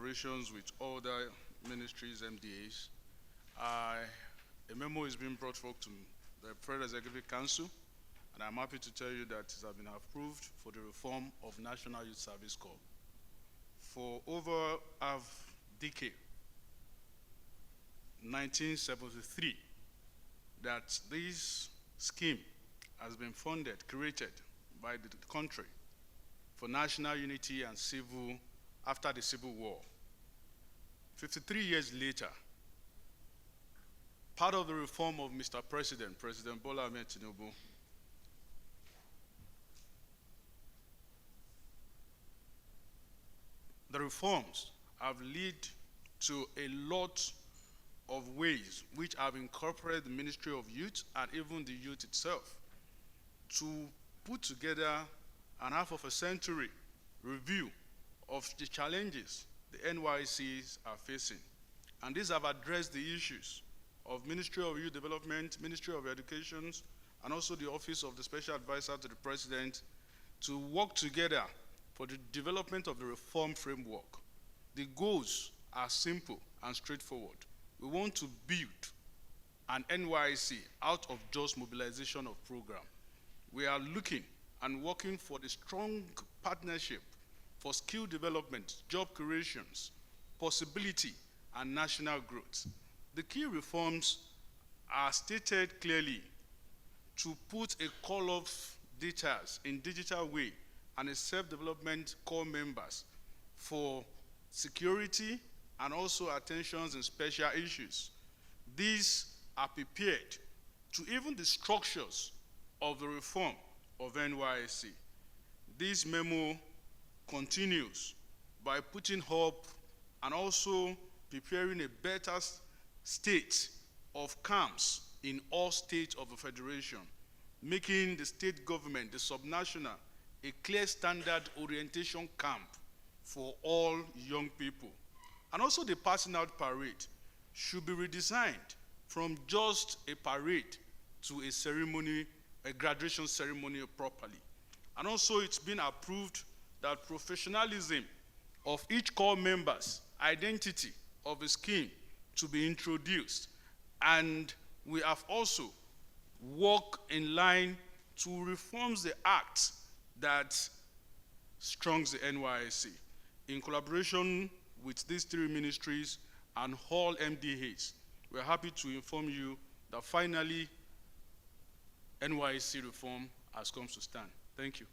collaborations with other ministries, MDAs, a memo is being brought forth to the Federal Executive Council, and I'm happy to tell you that it has been approved for the reform of National Youth Service Corps. For over a decade, 1973, that this scheme has been funded, created by the country for national unity and after the Civil War. 53 years later, part of the reform of Mr. President Bola Ahmed Tinubu, the reforms have led to a lot of ways which have incorporated the Ministry of Youth and even the youth itself to put together an half-of-a-century review of the challenges the NYSCs are facing. And these have addressed the issues of Ministry of Youth Development, Ministry of Education, and also the Office of the Special Advisor to the President to work together for the development of the reform framework. The goals are simple and straightforward. We want to build an NYSC out of just mobilization of program. We are looking and working for the strong partnership for skill development, job creations, possibility, and national growth. The key reforms are stated clearly to put a call of details in digital way and a self-development core members for security and also attentions in special issues. These are prepared to even the structures of the reform of NYSC. This memo continues by putting hope and also preparing a better state of camps in all states of the Federation, making the state government, the subnational, a clear standard orientation camp for all young people. And also the passing out parade should be redesigned from just a parade to a ceremony, a graduation ceremony properly. And also it's been approved that professionalism of each core member's identity of a scheme to be introduced. And we have also worked in line to reform the act that strongs the NYSC in collaboration with these three ministries and all MDAs. We're happy to inform you that finally NYSC reform has come to stand. Thank you.